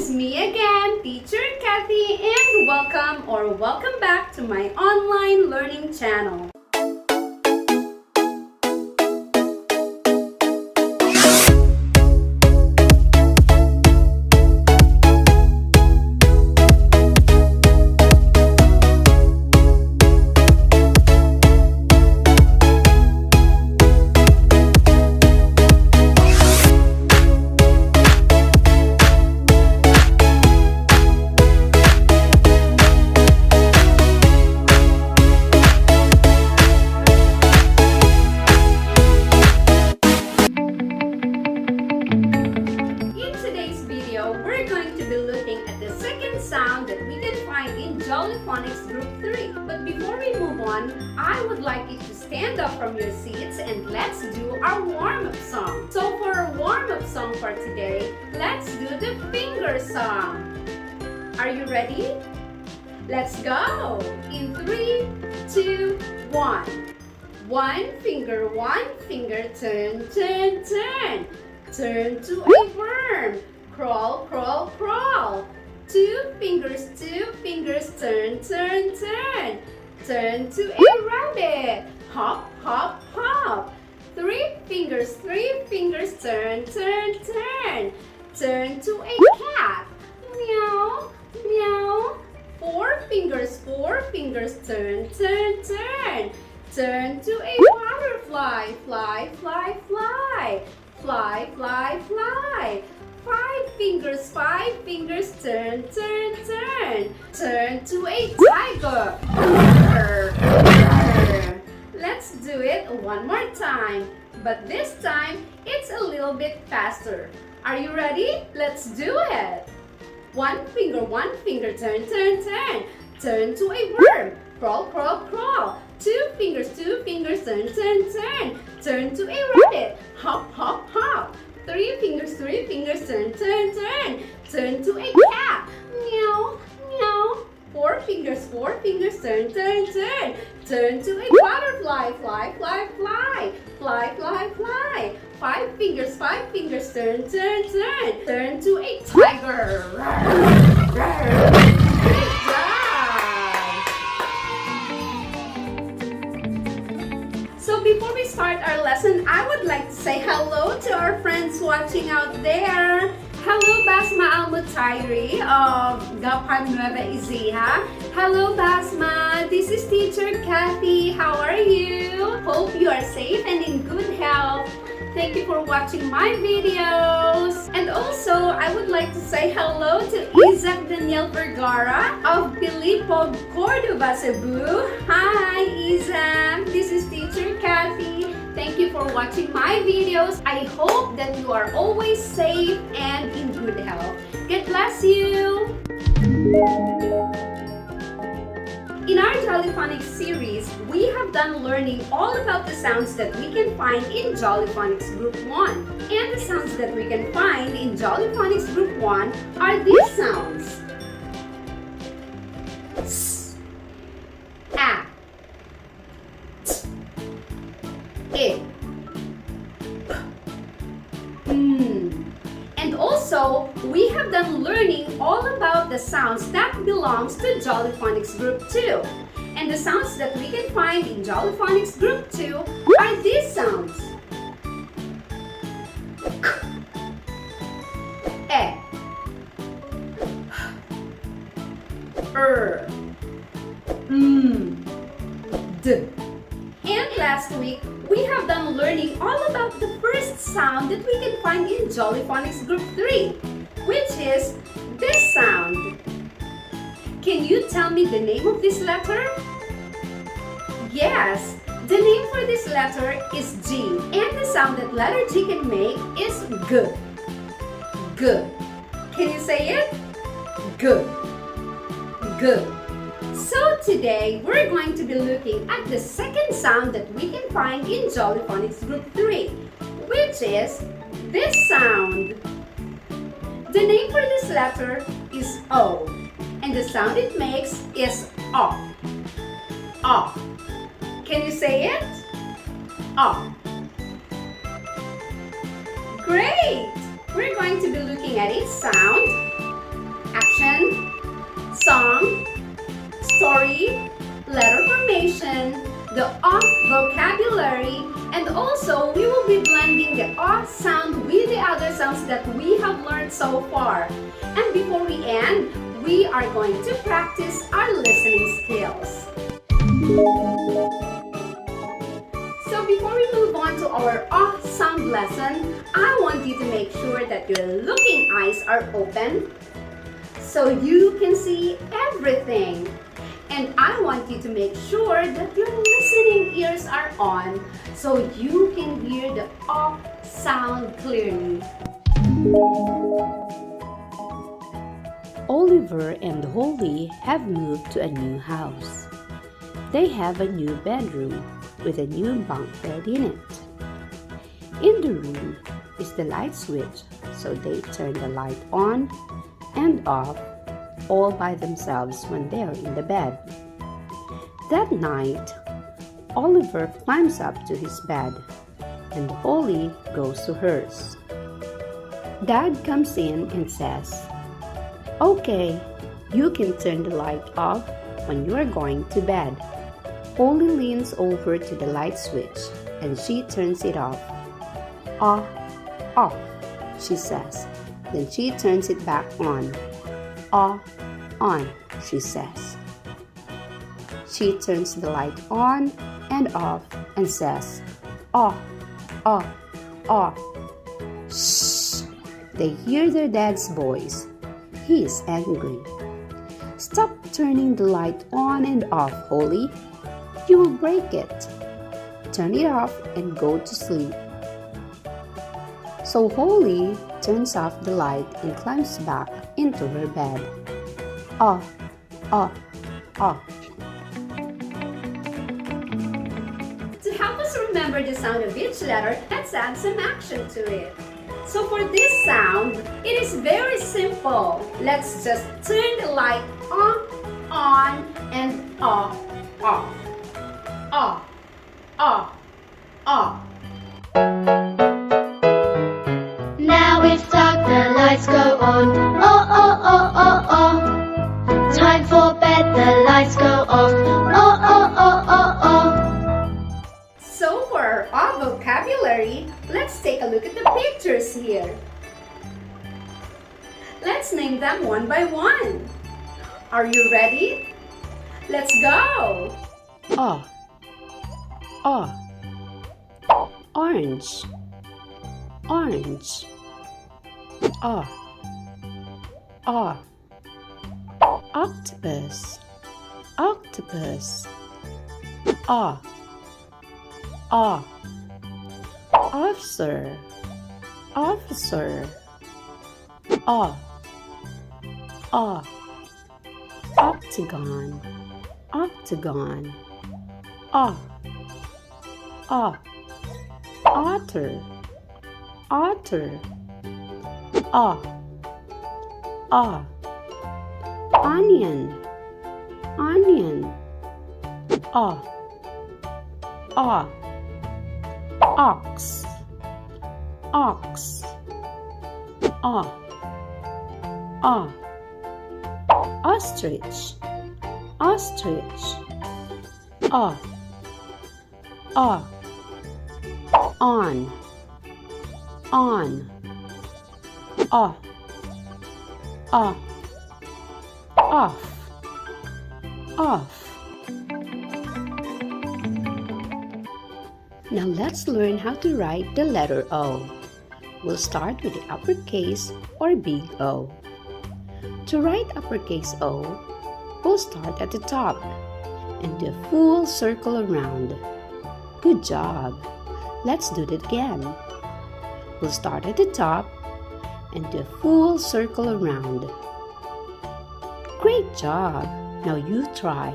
is me again, Teacher Cathy, and welcome back to my online learning channel. We're going to be looking at the second sound that we can find in Jolly Phonics Group 3. But before we move on, I would like you to stand up from your seats and let's do our warm-up song. So for our warm-up song for today, let's do the finger song. Are you ready? Let's go! In 3, 2, 1. One finger, turn, turn, turn. Turn to a worm. Crawl, crawl, crawl. Two fingers, turn, turn, turn. Turn to a rabbit. Hop, hop, hop. Three fingers, turn, turn, turn. Turn to a cat. Meow, meow. Four fingers, turn, turn, turn. Turn to a butterfly. Fly, fly, fly. Fly, fly, fly. Five fingers, turn, turn, turn. Turn to a tiger. Let's do it one more time. But this time, it's a little bit faster. Are you ready? Let's do it. One finger, turn, turn, turn. Turn to a worm. Crawl, crawl, crawl. Two fingers, turn, turn, turn. Turn to a rabbit. Hop, hop, hop. Three fingers, turn, turn, turn. Turn to a cat. Meow, meow. Four fingers, turn, turn, turn. Turn to a butterfly. Fly, fly, fly. Fly, fly, fly. Five fingers, turn, turn, turn. Turn to a tiger. Great job! So before we start our lesson, I would like to say hello to our friends watching out there. Hello, Basma Almutairi of Gapan Nueva Ecija. Hello, Basma. This is Teacher Cathy. How are you? Hope you are safe and in good health. Thank you for watching my videos. And also, I would like to say hello to Isaac Daniel Vergara of Pilipog, Cordova, Cebu. Hi, Isaac. This is Teacher Cathy. Thank you for watching my videos. I hope that you are always safe and in good health. God bless you. In our Jolly Phonics series, we have done learning all about the sounds that we can find in Jolly Phonics Group 1. And the sounds that we can find in Jolly Phonics Group 1 are these sounds. S, A, T, I, P, And also, we have done learning all about the sounds that belongs to Jolly Phonics Group 2. And the sounds that we can find in Jolly Phonics Group 2 are these sounds. K, E, D. And last week, we have done learning all about the first sound that we can find in Jolly Phonics Group 3, which is this sound. Can you tell me the name of this letter? Yes, the name for this letter is G, and the sound that letter G can make is G. G. Can you say it? G. G. So today, we're going to be looking at the second sound that we can find in Jolly Phonics Group 3, which is this sound. The name for this letter is O, and the sound it makes is O. O. Can you say it? O. Great! We're going to be looking at its sound. action, song, story, letter formation, the vocabulary, and also we will be blending the sound with the other sounds that we have learned so far. And before we end, we are going to practice our listening skills. So before we move on to our sound lesson, I want you to make sure that your looking eyes are open so you can see everything. And I want you to make sure that your listening ears are on so you can hear the sound clearly. Oliver and Holly have moved to a new house. They have a new bedroom with a new bunk bed in it. In the room is the light switch, so they turn the light on and off all by themselves when they're in the bed. That night, Oliver climbs up to his bed and Holly goes to hers. Dad comes in and says, "Okay, you can turn the light off when you are going to bed." Holly leans over to the light switch and she turns it off. Off, she says. Then she turns it back on. On, she says. She turns the light on and off and says, off. Shh! They hear their dad's voice. He is angry. "Stop turning the light on and off, Holly. You will break it. Turn it off and go to sleep." So Holly turns off the light and climbs back into her bed. Off. To help us remember the sound of each letter, let's add some action to it. So for this sound, it is very simple. Let's just turn the light on and off. Now it's dark, the lights go on. Oh. Time for bed, the lights go off. Oh. So for our vocabulary, let's take a look at the pictures here. Let's name them one by one. Are you ready? Let's go! Orange. Octopus. Officer. Octagon. Otter. Onion. Ox. Ostrich. On. Off. Now let's learn how to write the letter O. We'll start with the uppercase or big O. To write uppercase O, we'll start at the top and do a full circle around. Good job! Let's do that again. We'll start at the top and do a full circle around. Great job! Now you try.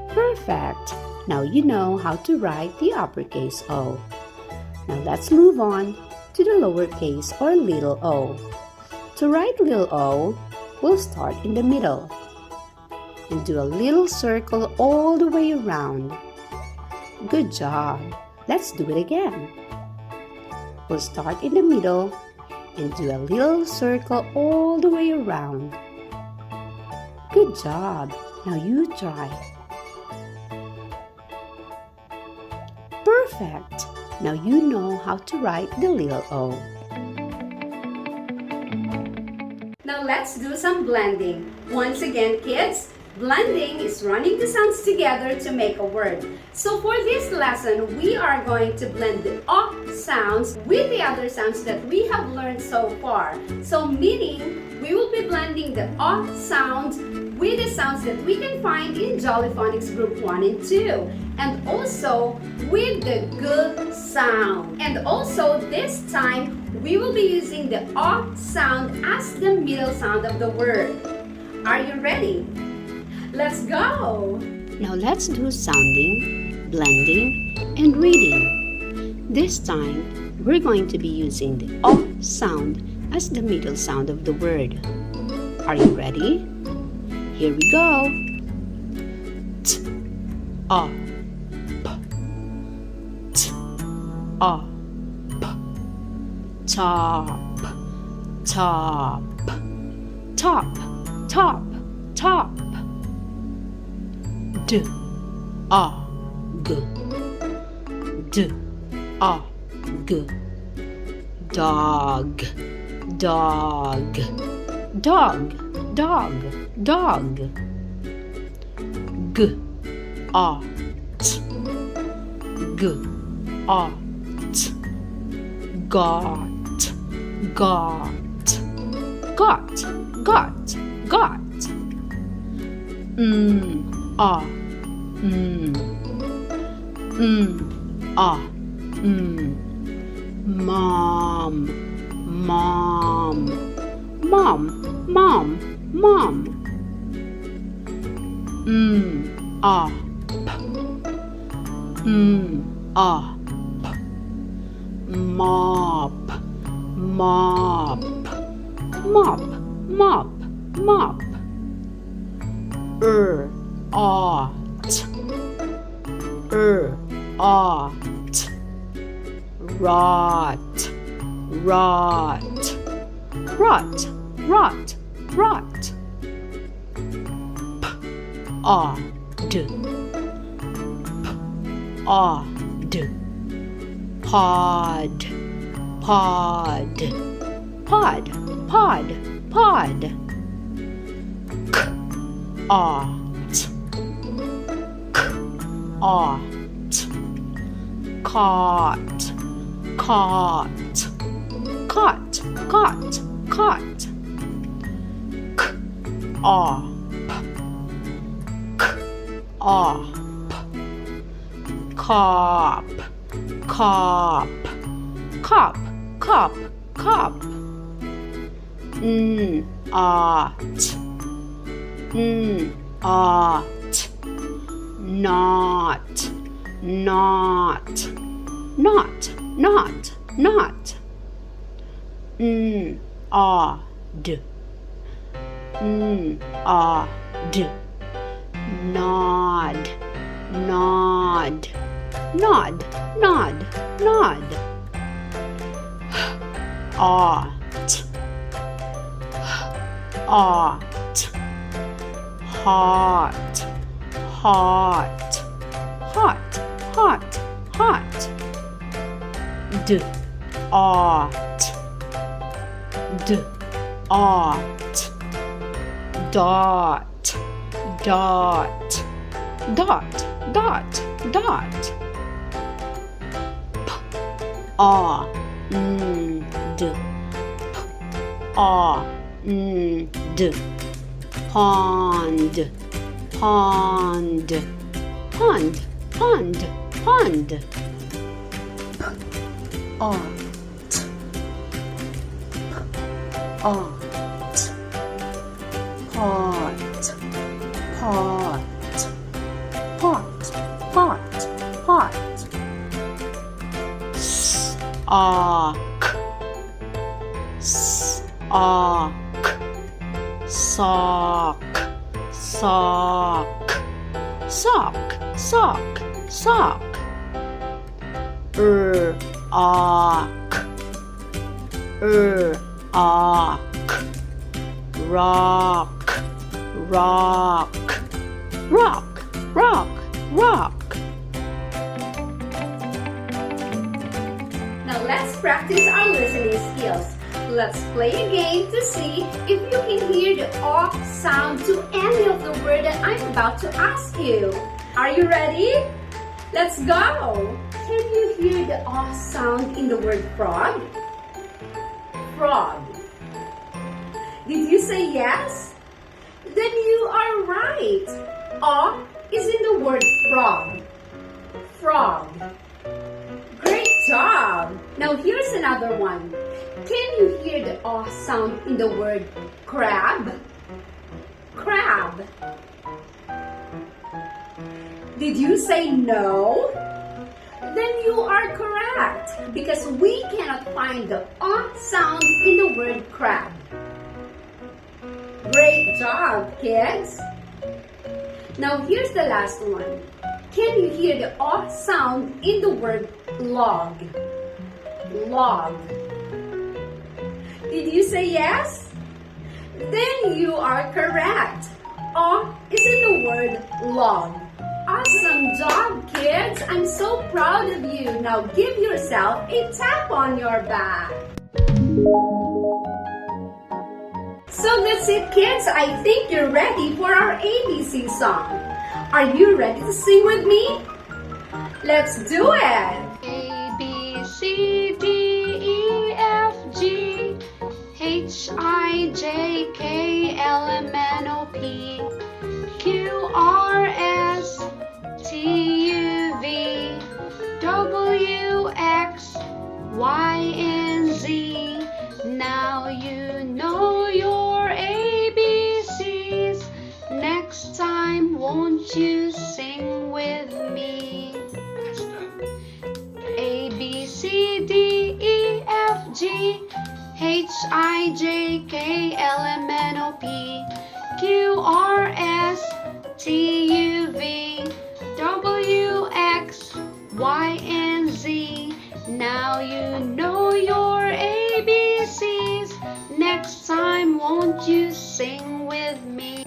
Perfect! Now you know how to write the uppercase O. Now let's move on to the lowercase or little o. To write little o, we'll start in the middle and do a little circle all the way around. Good job! Let's do it again. We'll start in the middle and do a little circle all the way around. Good job. Now you try. Perfect. Now you know how to write the little O. Now let's do some blending. Once again, kids, blending is running the sounds together to make a word. So for this lesson, we are going to blend the O sounds with the other sounds that we have learned so far. So meaning, we will be blending the O sounds with the sounds that we can find in Jolly Phonics Group 1 and 2. And also with the G sound. And also this time, we will be using the O sound as the middle sound of the word. Are you ready? Let's go! Now let's do sounding, blending, and reading. This time, we're going to be using the O sound as the middle sound of the word. Are you ready? Here we go. T, O, P, T, O, P, top, top, top, top, top. D, O, G, D, O, G. Dog, dog, dog, dog, dog. G, O, T, G, O, T. Got, got, got, got, got. A, A, Mom, mom, mom, mom, mom. A, P, A, P. Mop, mop, mop, mop, mop. Ought, ought. Rot, rot, rot, rot, rot. Pod, pod, pod, pod, pod, pod, pod. Ought, ought. Caught, caught, caught, caught, caught. Op, op. Cop, cop, cop, cop, cop. Ought, ought. Not, not, not, not, not. Odd, odd. Nod, nod, nod, nod, nod. Ought, ought. Hot, hot, hot, hot, hot. D, ought, d, ought. Dot, dot, dot, dot, dot. P, ought, d, p, ought, d. Pond, pond, pond, pond, pond. Ought, ought. Pot, pot, pot, pot, pot. Sock, sock. Sock, sock, sock, sock, sock. Ock, rock, rock, rock, rock, rock. Now let's practice our listening skills. Let's play a game to see if you can hear the "o" sound to any of the word that I'm about to ask you. Are you ready? Let's go! Can you hear the "o" sound in the word frog? Frog. Did you say yes? Then you are right. "O" is in the word frog. Frog. Great job! Now here's another one. Can you hear the "o" sound in the word crab? Crab. Did you say no? Then you are correct because we cannot find the "o" sound in the word crab. Great job, kids! Now here's the last one. Can you hear the "o" sound in the word log? Log. Did you say yes? Then you are correct. "O" is in the word log. Awesome job, kids! I'm so proud of you. Now give yourself a tap on your back. So that's it, kids. I think you're ready for our ABC song. Are you ready to sing with me? Let's do it! A, B, C, D, E, F, G, H, I, J, K, L, M, N, O, P, Q, R, S, T, U, V, W, X, Y, and Z. Now you know your ABCs. Next time, won't you sing with me? A, B, C, D, E, F, G, H, I, J, K, L, M, N, O, P, Q, R, S, T, U, V, W, X, Y, and Z. Now you know your ABCs. Next time, won't you sing with me?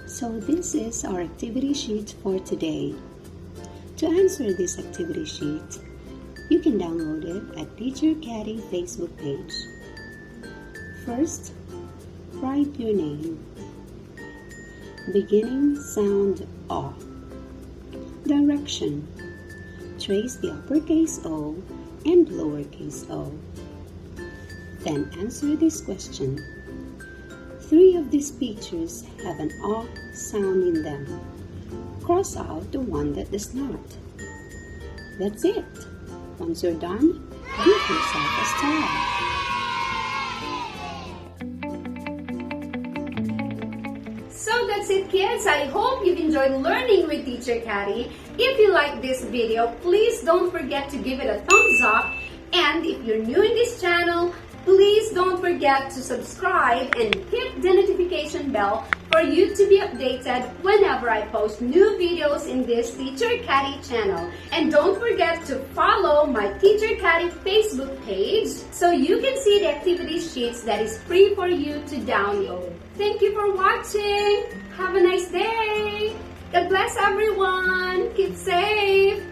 So this is our activity sheet for today. To answer this activity sheet, you can download it at Teacher Cathy Facebook page. First, write your name. Beginning sound O. Direction. Trace the uppercase O and lowercase o. Then answer this question. 3 of these pictures have an O sound in them. Cross out the one that does not. That's it. Once you're done, give yourself a star. So that's it, kids. I hope you've enjoyed learning with Teacher Cathy. If you like this video, please don't forget to give it a thumbs up. And if you're new in this channel, please don't forget to subscribe and hit the notification bell for you to be updated whenever I post new videos in this Teacher Cathy channel. And don't forget to follow my Teacher Cathy Facebook page so you can see the activity sheets that is free for you to download. Thank you for watching. Have a nice day. God bless everyone. Keep safe.